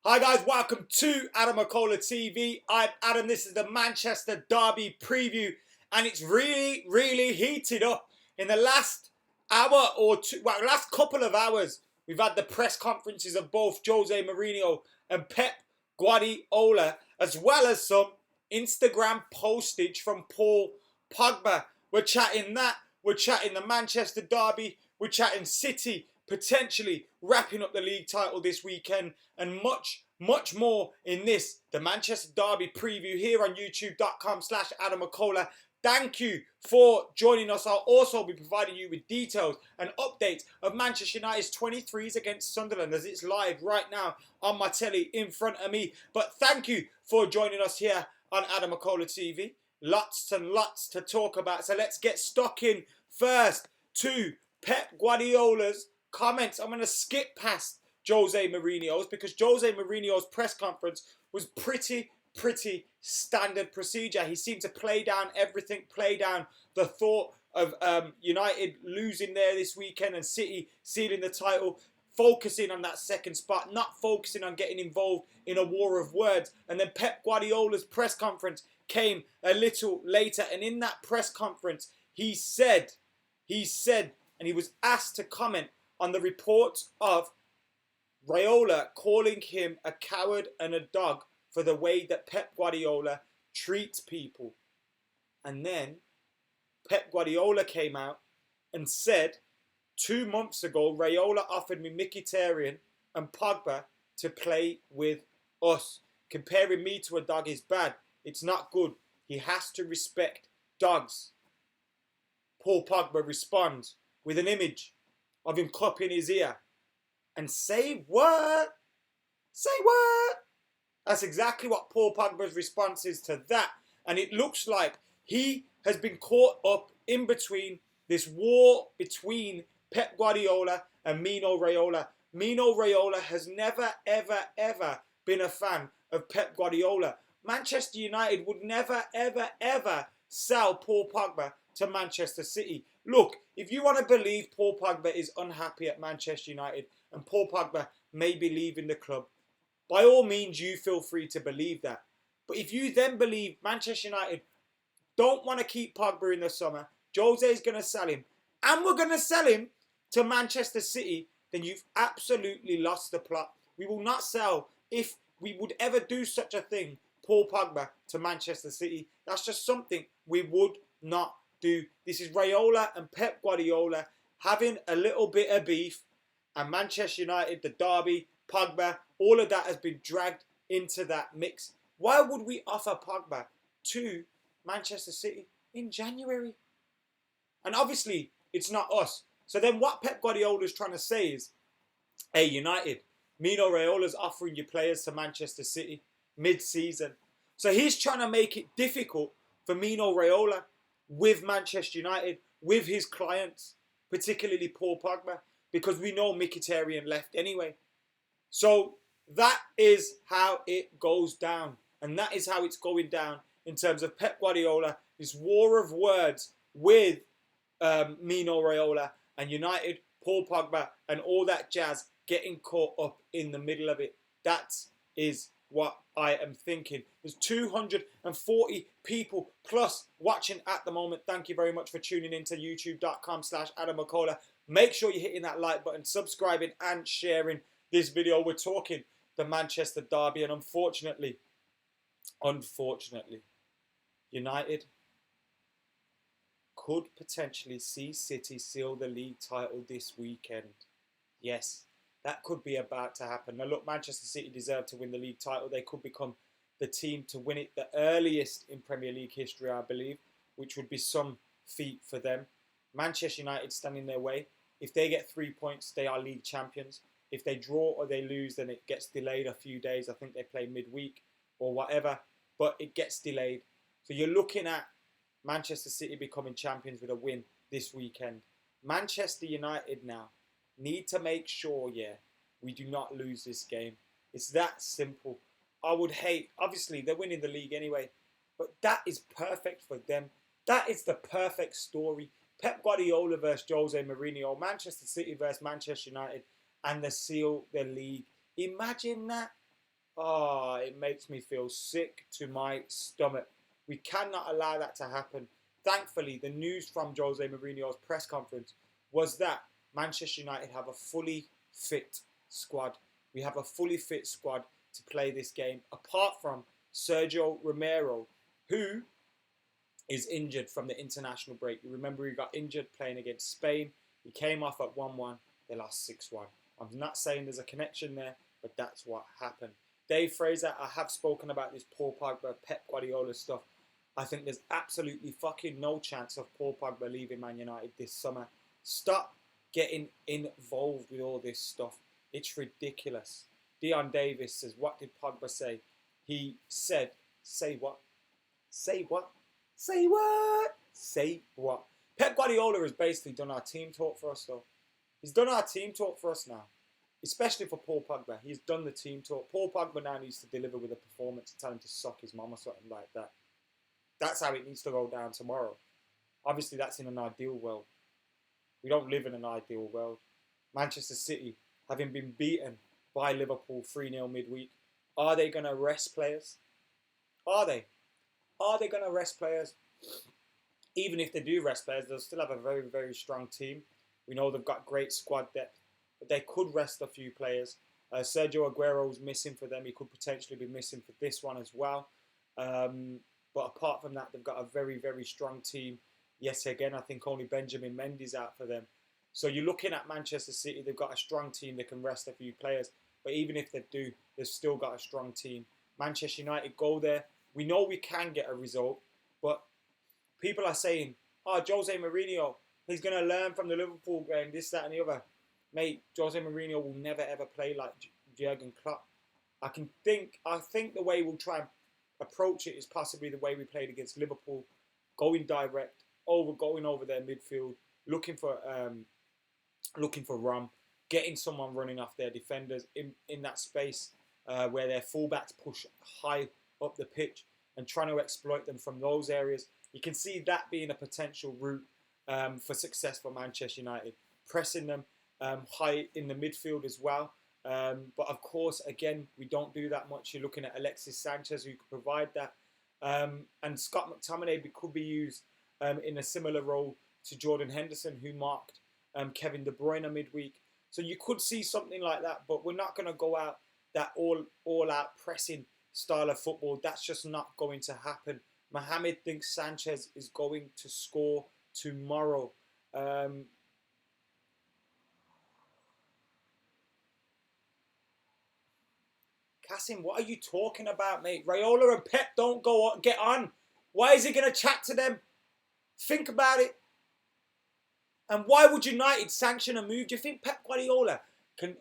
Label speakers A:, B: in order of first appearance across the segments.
A: Hi guys, welcome to Adam McKola TV. I'm Adam. This is the Manchester Derby preview, and it's really heated up. In the last hour or two, well, last couple of hours, we've had the press conferences of both Jose Mourinho and Pep Guardiola, as well as some Instagram postage from Paul Pogba. We're chatting that. We're chatting the Manchester Derby. We're chatting City potentially wrapping up the league title this weekend, and much more in this, the Manchester Derby preview here on youtube.com/Adam McKola. Thank you for joining us. I'll also be providing you with details and updates of Manchester United's 23s against Sunderland, as it's live right now on my telly in front of me. But thank you for joining us here on Adam McKola TV. Lots and lots to talk about. So let's get stuck in first to Pep Guardiola's comments. I'm going to skip past Jose Mourinho's because Jose Mourinho's press conference was pretty standard procedure. He seemed to play down everything, play down the thought of United losing there this weekend and City sealing the title, focusing on that second spot, not focusing on getting involved in a war of words. And then Pep Guardiola's press conference came a little later, and in that press conference he said, and he was asked to comment on the reports of Raiola calling him a coward and a dog for the way that Pep Guardiola treats people. And then Pep Guardiola came out and said, 2 months ago, Raiola offered me Mkhitaryan and Pogba to play with us. Comparing me to a dog is bad. It's not good. He has to respect dogs. Paul Pogba responds with an image of him cupping his ear. And say what? Say what? That's exactly what Paul Pogba's response is to that. And it looks like he has been caught up in between this war between Pep Guardiola and Mino Raiola. Mino Raiola has never, ever been a fan of Pep Guardiola. Manchester United would never, ever sell Paul Pogba to Manchester City. Look, if you want to believe Paul Pogba is unhappy at Manchester United and Paul Pogba may be leaving the club, by all means you feel free to believe that. But if you then believe Manchester United don't want to keep Pogba in the summer, Jose is going to sell him, and we're going to sell him to Manchester City, then you've absolutely lost the plot. We will not sell, if we would ever do such a thing, Paul Pogba to Manchester City. That's just something we would not do. This is Raiola and Pep Guardiola having a little bit of beef, and Manchester United, the derby, Pogba, all of that has been dragged into that mix. Why would we offer Pogba to Manchester City in January? And obviously, it's not us. So then what Pep Guardiola is trying to say is, hey, United, Mino Raiola's offering you players to Manchester City mid-season. So he's trying to make it difficult for Mino Raiola with Manchester United, with his clients, particularly Paul Pogba, because we know Mkhitaryan left anyway. So that is how it goes down. And that is how it's going down in terms of Pep Guardiola, this war of words with Mino Raiola and United, Paul Pogba, and all that jazz getting caught up in the middle of it. That is what I am thinking. There's 240 people plus watching at the moment. Thank you very much for tuning into youtube.com/Adam McKola. Make sure you're hitting that like button, subscribing and sharing this video. We're talking the Manchester Derby, and unfortunately, United could potentially see City seal the league title this weekend. Yes, that could be about to happen. Now look, Manchester City deserve to win the league title. They could become the team to win it the earliest in Premier League history, I believe, which would be some feat for them. Manchester United stand in their way. If they get 3 points, they are league champions. If they draw or they lose, then it gets delayed a few days. I think they play midweek or whatever, but it gets delayed. So you're looking at Manchester City becoming champions with a win this weekend. Manchester United now need to make sure, we do not lose this game. It's that simple. I would hate, obviously, they're winning the league anyway, but that is perfect for them. That is the perfect story. Pep Guardiola versus Jose Mourinho, Manchester City versus Manchester United, and they seal the league. Imagine that. Oh, it makes me feel sick to my stomach. We cannot allow that to happen. Thankfully, the news from Jose Mourinho's press conference was that Manchester United have a fully fit squad. We have a fully fit squad to play this game, apart from Sergio Romero, who is injured from the international break. You remember he got injured playing against Spain. He came off at 1-1. They lost 6-1. I'm not saying there's a connection there, but that's what happened. Dave Fraser, I have spoken about this Paul Pogba, Pep Guardiola stuff. I think there's absolutely fucking no chance of Paul Pogba leaving Man United this summer. Stop getting involved with all this stuff. It's ridiculous. Dion Davis says, what did Pogba say? He said, say what? Say what? Say what? Say what? Pep Guardiola has basically done our team talk for us, though. He's done our team talk for us now. Especially for Paul Pogba. He's done the team talk. Paul Pogba now needs to deliver with a performance and tell him to suck his mum or something like that. That's how it needs to go down tomorrow. Obviously, that's in an ideal world. We don't live in an ideal world. Manchester City, having been beaten by Liverpool 3-0 midweek, are they going to rest players? Are they? Are they going to rest players? Even if they do rest players, they'll still have a very, very strong team. We know they've got great squad depth, but they could rest a few players. Sergio Aguero's missing for them. He could potentially be missing for this one as well. But apart from that, they've got a very, very strong team. Yes, again, I think only Benjamin Mendy's out for them. So you're looking at Manchester City. They've got a strong team. They can rest a few players. But even if they do, they've still got a strong team. Manchester United go there. We know we can get a result. But people are saying, oh, Jose Mourinho, he's going to learn from the Liverpool game, this, that, and the other. Mate, Jose Mourinho will never, ever play like Jurgen Klopp. I think the way we'll try and approach it is possibly the way we played against Liverpool, going direct, going over their midfield, looking for Rom, getting someone running off their defenders in that space where their fullbacks push high up the pitch and trying to exploit them from those areas. You can see that being a potential route for success for Manchester United, pressing them high in the midfield as well. But of course, again, we don't do that much. You're looking at Alexis Sanchez, who could provide that. And Scott McTominay could be used in a similar role to Jordan Henderson, who marked Kevin De Bruyne midweek. So you could see something like that, but we're not going to go out that all-out pressing style of football. That's just not going to happen. Mohamed thinks Sanchez is going to score tomorrow. Kasim, what are you talking about, mate? Raiola and Pep don't get on. Why is he going to chat to them? Think about it. And why would United sanction a move? Do you think Pep Guardiola me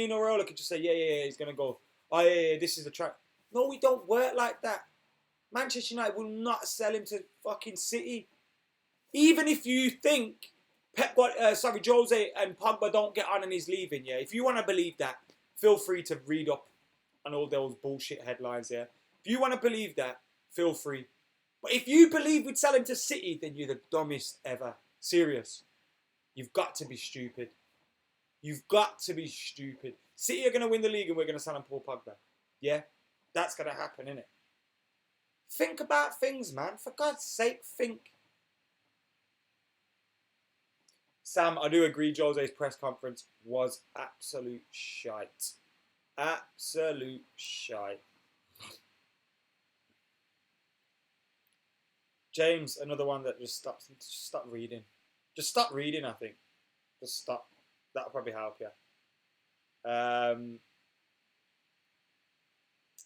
A: and Raiola could just say, yeah, he's going to go. Oh, yeah, this is the track. No, we don't work like that. Manchester United will not sell him to fucking City. Even if you think Jose and Pogba don't get on and he's leaving, yeah. If you want to believe that, feel free to read up on all those bullshit headlines, yeah. If you want to believe that, feel free. But if you believe we'd sell him to City, then you're the dumbest ever. Serious. You've got to be stupid. You've got to be stupid. City are going to win the league and we're going to sign Paul Pogba. Yeah? That's going to happen, innit? Think about things, man. For God's sake, think. Sam, I do agree Jose's press conference was absolute shite. Absolute shite. James, another one that just stop reading. Just stop reading, I think. Just stop. That'll probably help you.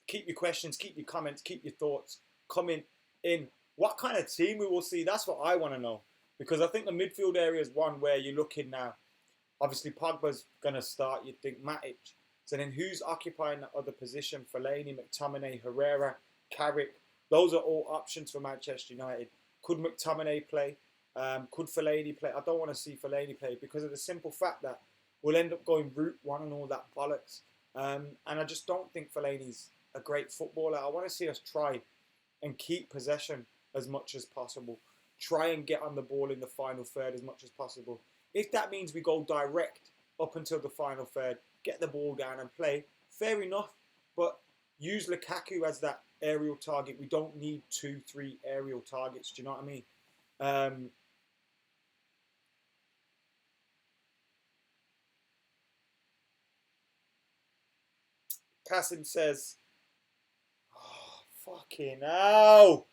A: Keep your questions, keep your comments, keep your thoughts coming in. What kind of team we will see? That's what I want to know. Because I think the midfield area is one where you're looking now. Obviously, Pogba's going to start. You'd think Matic. So then who's occupying that other position? Fellaini, McTominay, Herrera, Carrick. Those are all options for Manchester United. Could McTominay play? Could Fellaini play? I don't want to see Fellaini play because of the simple fact that we'll end up going route one and all that bollocks. And I just don't think Fellaini's a great footballer. I want to see us try and keep possession as much as possible. Try and get on the ball in the final third as much as possible. If that means we go direct up until the final third, get the ball down and play, fair enough. But use Lukaku as that aerial target. We don't need 2-3 aerial targets. Do you know what I mean? Kasim says, oh, fucking hell.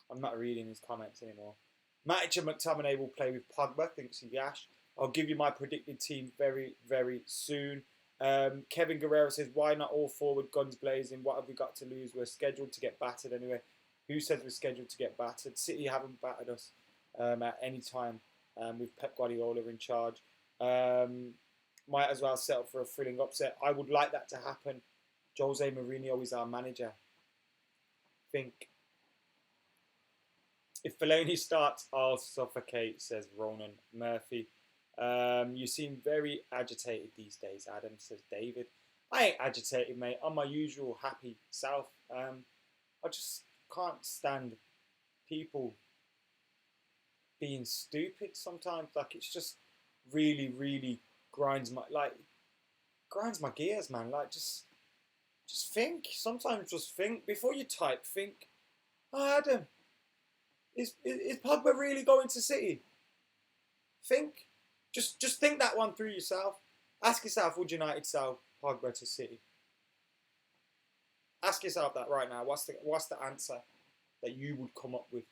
A: I'm not reading his comments anymore. Matic and McTominay will play with Pogba, thinks Yash. I'll give you my predicted team very, very soon. Kevin Guerrero says, why not all forward, guns blazing? What have we got to lose? We're scheduled to get battered anyway. Who says we're scheduled to get battered? City haven't battered us at any time with Pep Guardiola in charge. Might as well settle for a thrilling upset. I would like that to happen. Jose Mourinho is our manager. Think. If Fellaini starts, I'll suffocate, says Ronan Murphy. You seem very agitated these days, Adam, says David. I ain't agitated, mate. I'm my usual happy self. I just can't stand people being stupid sometimes. Like, it's just really, really grinds my gears, man. Like, just think. Sometimes just think. Before you type, think, oh, Adam, is Pogba really going to City? Think. Just think that one through yourself. Ask yourself, would United sell Pogba to City? Ask yourself that right now. What's the answer that you would come up with?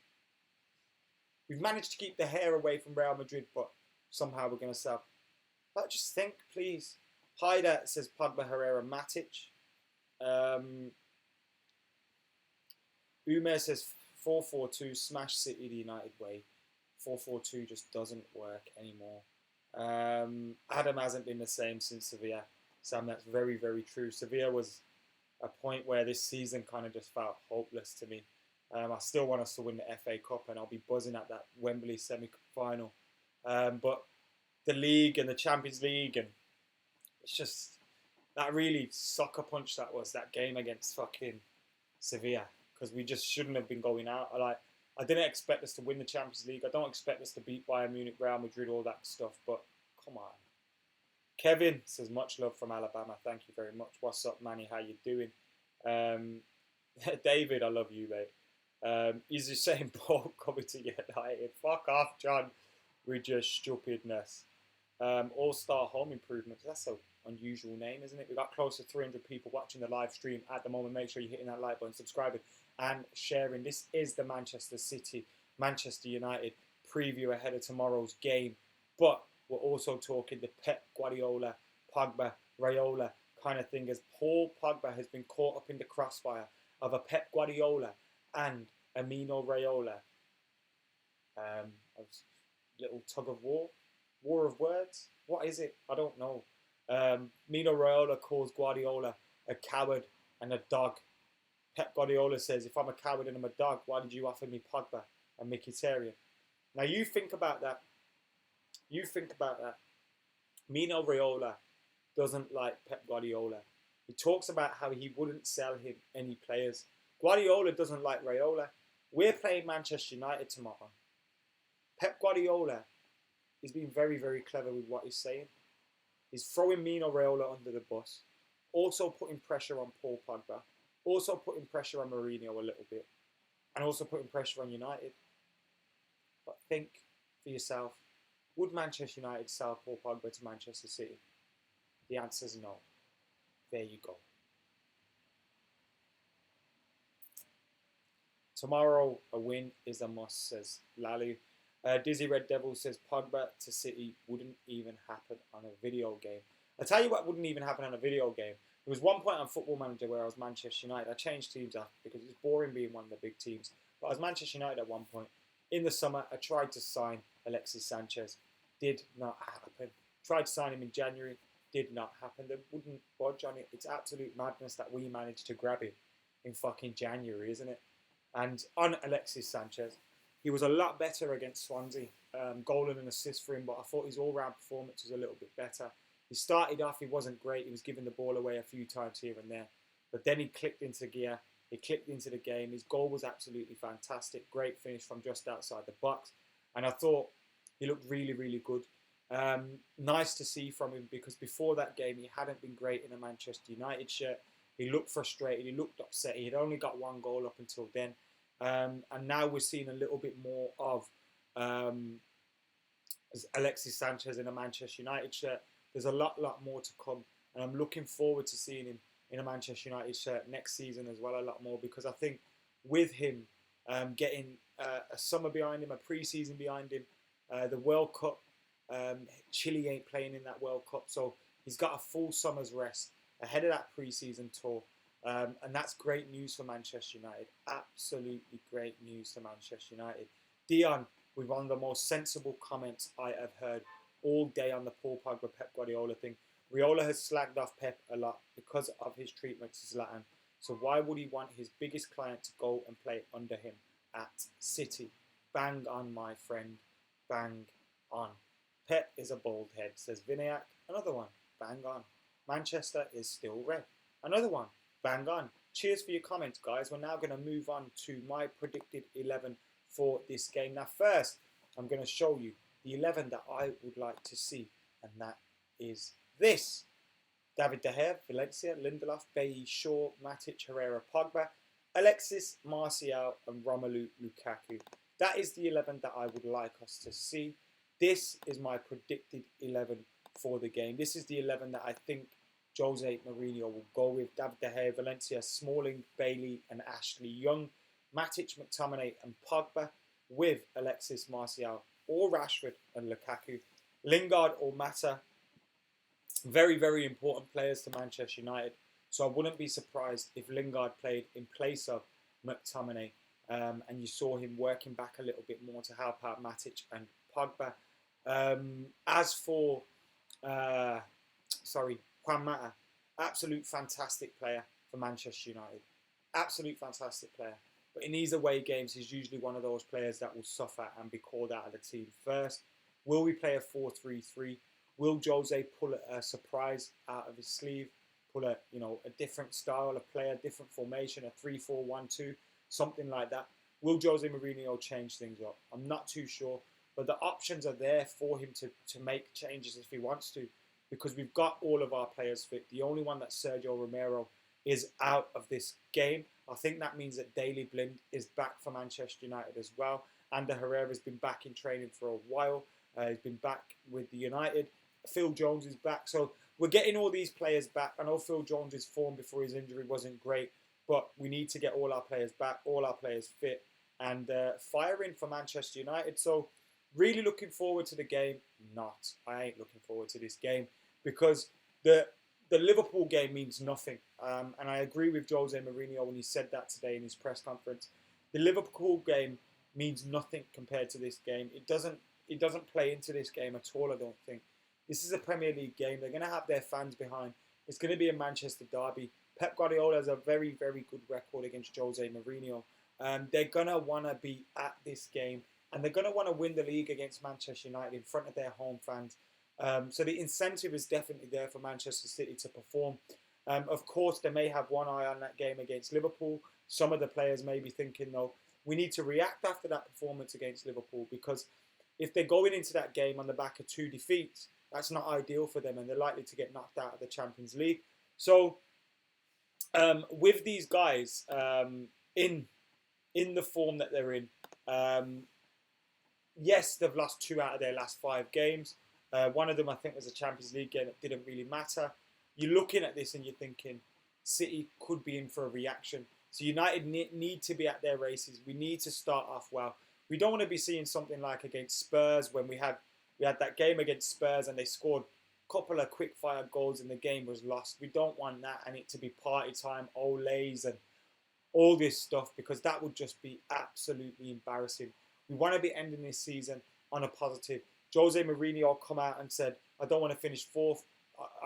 A: We've managed to keep the hair away from Real Madrid, but somehow we're going to sell. But just think, please. Haida says Pogba, Herrera, Matic. Umer says 4-4-2, smash City the United way. 4-4-2 just doesn't work anymore. Adam hasn't been the same since Sevilla. Sam, that's very, very true. Sevilla was a point where this season kind of just felt hopeless to me. I still want us to win the FA Cup, and I'll be buzzing at that Wembley semi-final. But the league and the Champions League, and it's just that really sucker punch that was, that game against fucking Sevilla, because we just shouldn't have been going out. I didn't expect us to win the Champions League. I don't expect us to beat Bayern Munich, Real Madrid, all that stuff. But come on. Kevin says, much love from Alabama. Thank you very much. What's up, Manny? How you doing? David, I love you, mate. He's just saying Paul coming to United. Fuck off, John, with your stupidness. All-Star Home Improvements. That's an unusual name, isn't it? We've got close to 300 people watching the live stream at the moment. Make sure you're hitting that like button, subscribing, and sharing. This is the Manchester City, Manchester United preview ahead of tomorrow's game. But we're also talking the Pep Guardiola, Pogba, Raiola kind of thing, as Paul Pogba has been caught up in the crossfire of a Pep Guardiola and a Mino Raiola. A little tug of war of words. What is it? I don't know. Mino Raiola calls Guardiola a coward and a dog. Pep Guardiola says, if I'm a coward and I'm a dog, why did you offer me Pogba and Mkhitaryan? Now you think about that. Mino Raiola doesn't like Pep Guardiola. He talks about how he wouldn't sell him any players. Guardiola doesn't like Raiola. We're playing Manchester United tomorrow. Pep Guardiola is being very, very clever with what he's saying. He's throwing Mino Raiola under the bus. Also putting pressure on Paul Pogba. Also putting pressure on Mourinho a little bit. And also putting pressure on United. But think for yourself. Would Manchester United sell Paul Pogba to Manchester City? The answer is no. There you go. Tomorrow, a win is a must, says Lally. Dizzy Red Devil says Pogba to City wouldn't even happen on a video game. I'll tell you what wouldn't even happen on a video game. There was one point on Football Manager where I was Manchester United. I changed teams after because it was boring being one of the big teams. But I was Manchester United at one point. In the summer, I tried to sign Alexis Sanchez. Did not happen. Tried to sign him in January. Did not happen. They wouldn't budge on it. It's absolute madness that we managed to grab him in fucking January, isn't it? And on Alexis Sanchez, he was a lot better against Swansea. Goal and an assist for him, but I thought his all-round performance was a little bit better. He started off, he wasn't great. He was giving the ball away a few times here and there. But then he clicked into gear. He clicked into the game. His goal was absolutely fantastic. Great finish from just outside the box. And I thought he looked really, really good. Nice to see from him because before that game, he hadn't been great in a Manchester United shirt. He looked frustrated. He looked upset. He had only got one goal up until then. And now we're seeing a little bit more of Alexis Sanchez in a Manchester United shirt. There's a lot more to come. And I'm looking forward to seeing him in a Manchester United shirt next season as well, a lot more, because I think with him getting a summer behind him, a pre-season behind him, the World Cup, Chile ain't playing in that World Cup, so he's got a full summer's rest ahead of that pre-season tour. And that's great news for Manchester United. Absolutely great news for Manchester United. Dion, with one of the most sensible comments I have heard all day on the Paul Pogba Pep Guardiola thing. Raiola has slagged off Pep a lot because of his treatment to Zlatan. So why would he want his biggest client to go and play under him at City? Bang on, my friend. Bang on. Pep is a bald head, says Vinayak. Another one. Bang on. Manchester is still red. Another one. Bang on. Cheers for your comments, guys. We're now going to move on to my predicted 11 for this game. Now, first, I'm going to show you the 11 that I would like to see, and that is this. David De Gea, Valencia, Lindelof, Bailly, Shaw, Matic, Herrera, Pogba, Alexis, Martial, and Romelu Lukaku. That is the 11 that I would like us to see. This is my predicted 11 for the game. This is the 11 that I think Jose Mourinho will go with. David De Gea, Valencia, Smalling, Bailly, and Ashley Young, Matic, McTominay, and Pogba, with Alexis, Martial, or Rashford and Lukaku. Lingard or Mata, very, very important players to Manchester United. So I wouldn't be surprised if Lingard played in place of McTominay, and you saw him working back a little bit more to help out Matic and Pogba. As for, Juan Mata, absolute fantastic player for Manchester United. Absolute fantastic player. But in these away games, he's usually one of those players that will suffer and be called out of the team first. Will we play a 4-3-3? Will Jose pull a surprise out of his sleeve? Pull a different style of play, a different formation, a 3-4-1-2, something like that. Will Jose Mourinho change things up? I'm not too sure. But the options are there for him to make changes if he wants to, because we've got all of our players fit. The only one that's Sergio Romero is out of this game. I think that means that Daley Blind is back for Manchester United as well. Ander Herrera has been back in training for a while. He's been back with the United. Phil Jones is back. So we're getting all these players back. I know Phil Jones' form before his injury wasn't great, but we need to get all our players back, all our players fit, and firing for Manchester United. So really looking forward to the game. I ain't looking forward to this game, because the Liverpool game means nothing. And I agree with Jose Mourinho when he said that today in his press conference. The Liverpool game means nothing compared to this game. It doesn't play into this game at all, I don't think. This is a Premier League game. They're going to have their fans behind. It's going to be a Manchester derby. Pep Guardiola has a very, very good record against Jose Mourinho. They're going to want to be at this game, and they're going to want to win the league against Manchester United in front of their home fans. So the incentive is definitely there for Manchester City to perform. Of course, they may have one eye on that game against Liverpool. Some of the players may be thinking, though, we need to react after that performance against Liverpool, because if they're going into that game on the back of 2 defeats, that's not ideal for them, and they're likely to get knocked out of the Champions League. So with these guys in the form that they're in, yes, they've lost 2 out of their last 5 games. One of them, I think, was a Champions League game that didn't really matter. You're looking at this and you're thinking, City could be in for a reaction. So United need to be at their races. We need to start off well. We don't want to be seeing something like against Spurs, when we had that game against Spurs and they scored a couple of quick-fire goals and the game was lost. We don't want that, and it to be party time, Olays and all this stuff, because that would just be absolutely embarrassing. We want to be ending this season on a positive. Jose Mourinho come out and said, I don't want to finish 4th.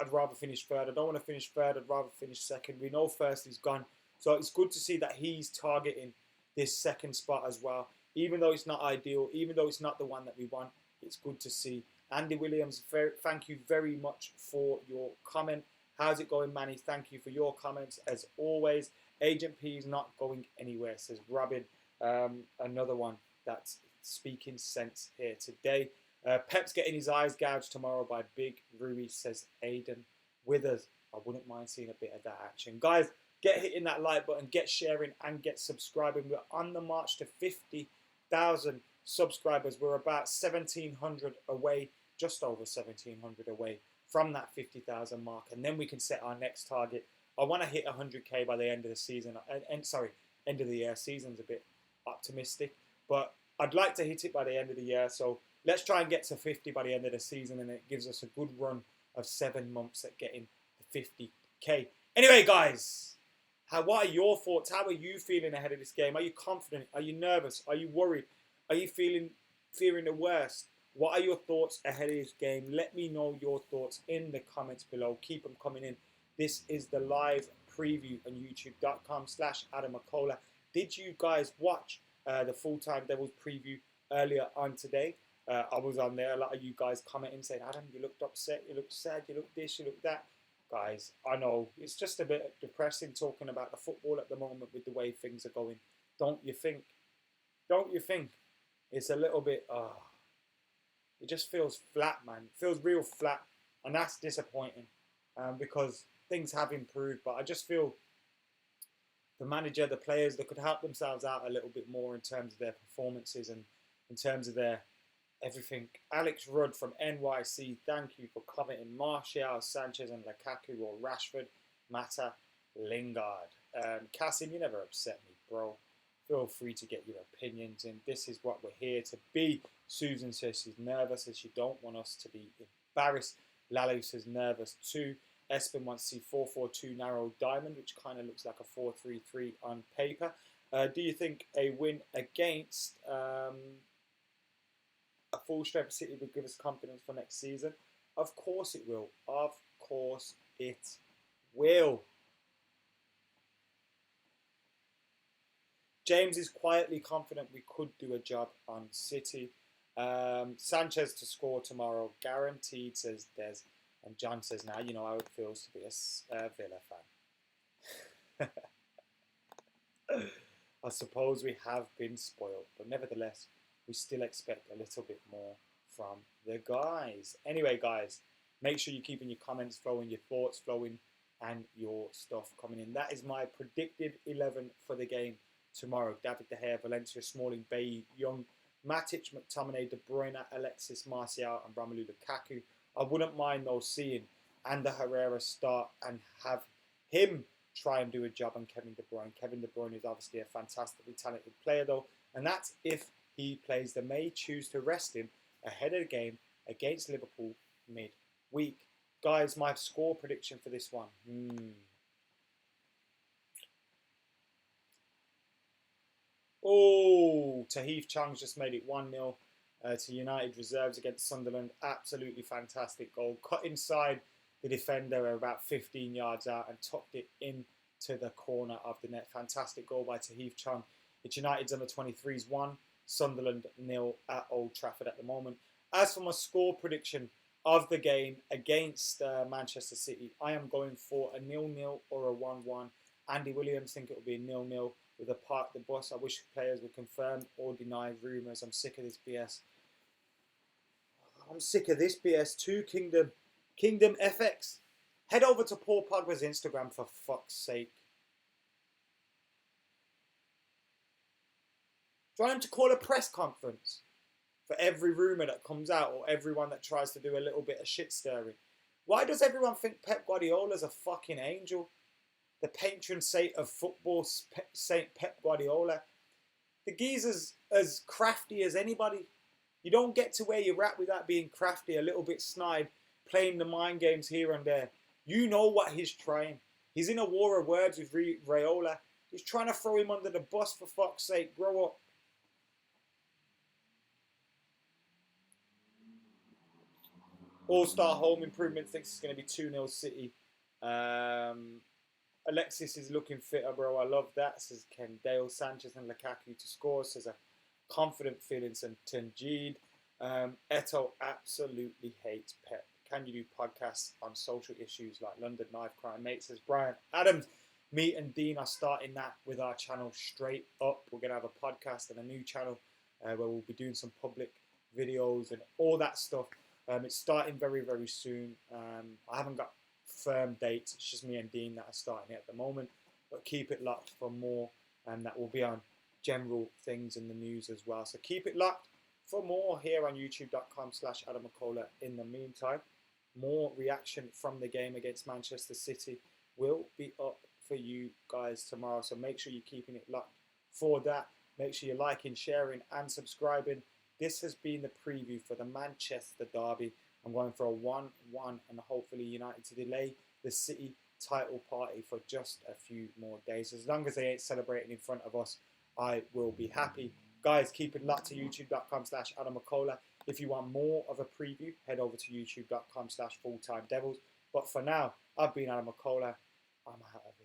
A: I'd rather finish 3rd. I don't want to finish 3rd. I'd rather finish 2nd. We know 1st is gone. So it's good to see that he's targeting this 2nd spot as well. Even though it's not ideal, even though it's not the one that we want, it's good to see. Andy Williams, thank you very much for your comment. How's it going, Manny? Thank you for your comments as always. Agent P is not going anywhere, says Robin. Another one that's speaking sense here today. Pep's getting his eyes gouged tomorrow by Big Rui, says Aiden. with us. I wouldn't mind seeing a bit of that action. Guys, get hitting that like button, get sharing, and get subscribing. We're on the march to 50,000 subscribers. We're about 1,700 away, just over 1,700 away from that 50,000 mark. And then we can set our next target. I want to hit 100k by the end of the season. End of the year. Season's a bit optimistic, but I'd like to hit it by the end of the year. So let's try and get to 50 by the end of the season, and it gives us a good run of 7 months at getting the 50k. Anyway, guys, what are your thoughts? How are you feeling ahead of this game? Are you confident? Are you nervous? Are you worried? Are you fearing the worst? What are your thoughts ahead of this game? Let me know your thoughts in the comments below. Keep them coming in. This is the live preview on youtube.com/Adam McKola. Did you guys watch the full-time Devils preview earlier on today? I was on there. A lot of you guys commenting saying, Adam, you looked upset, you looked sad, you looked this, you looked that. Guys, I know it's just a bit depressing talking about the football at the moment with the way things are going. Don't you think? Don't you think? It's a little bit, it just feels flat, man. It feels real flat, and that's disappointing because things have improved, but I just feel the manager, the players, they could help themselves out a little bit more in terms of their performances and in terms of their everything. Alex Rudd from NYC, thank you for commenting. Martial, Sanchez and Lukaku or Rashford, Mata, Lingard. Cassim, you never upset me, bro. Feel free to get your opinions in. This is what we're here to be. Susan says she's nervous and she don't want us to be embarrassed. Lalo says nervous too. Espen wants to see 4-4-2 narrow diamond, which kind of looks like a 4-3-3 on paper. Do you think a win against a full-strength City would give us confidence for next season? Of course it will. Of course it will. James is quietly confident we could do a job on City. Sanchez to score tomorrow, guaranteed, says Des. And John says, now you know how it feels to be a Villa fan. I suppose we have been spoiled, but nevertheless, we still expect a little bit more from the guys. Anyway, guys, make sure you're keeping your comments flowing, your thoughts flowing, and your stuff coming in. That is my predicted 11 for the game tomorrow. David De Gea, Valencia, Smalling, Bailly, Young, Matic, McTominay, De Bruyne, Alexis, Martial, and Romelu Lukaku. I wouldn't mind though seeing Ander Herrera start and have him try and do a job on Kevin De Bruyne. Kevin De Bruyne is obviously a fantastically talented player though, and that's if he plays. They may choose to rest him ahead of the game against Liverpool mid-week. Guys, my score prediction for this one. Oh, Tahith Chong's just made it 1-0 to United reserves against Sunderland. Absolutely fantastic goal. Cut inside the defender about 15 yards out and tucked it into the corner of the net. Fantastic goal by Tahith Chong. It's United's under 23s 1, Sunderland 0 at Old Trafford at the moment. As for my score prediction of the game against Manchester City, I am going for a 0-0 or a 1-1. Andy Williams think it will be a 0-0 with a park the bus. I wish players would confirm or deny rumours. I'm sick of this BS. I'm sick of this BS too, Kingdom. Kingdom FX. Head over to Paul Pogba's Instagram for fuck's sake. Try him to call a press conference for every rumour that comes out or everyone that tries to do a little bit of shit stirring. Why does everyone think Pep Guardiola's a fucking angel? The patron saint of football, Saint Pep Guardiola. The geezer's as crafty as anybody. You don't get to where you're at without being crafty, a little bit snide, playing the mind games here and there. You know what he's trying. He's in a war of words with Raiola. He's trying to throw him under the bus, for fuck's sake. Grow up. All-Star Home Improvement thinks it's going to be 2-0 City. Alexis is looking fitter, bro. I love that, says Ken Dale. Sanchez and Lukaku to score, says a confident feeling, says Tanjeed. Eto absolutely hates Pep. Can you do podcasts on social issues like London knife crime? Mate, says Brian Adams. Me and Dean are starting that with our channel straight up. We're going to have a podcast and a new channel where we'll be doing some public videos and all that stuff. It's starting very, very soon. I haven't got firm dates. It's just me and Dean that are starting it at the moment. But keep it locked for more, and that will be on general things in the news as well. So keep it locked for more here on youtube.com/Adam McKola. In the meantime, more reaction from the game against Manchester City will be up for you guys tomorrow. So make sure you're keeping it locked for that. Make sure you're liking, sharing, and subscribing. This has been the preview for the Manchester derby. I'm going for a 1-1 and hopefully United to delay the City title party for just a few more days. As long as they ain't celebrating in front of us, I will be happy. Guys, keep it locked to youtube.com/Adam McKola. If you want more of a preview, head over to youtube.com/FullTimeDevils. But for now, I've been Adam McKola. I'm out of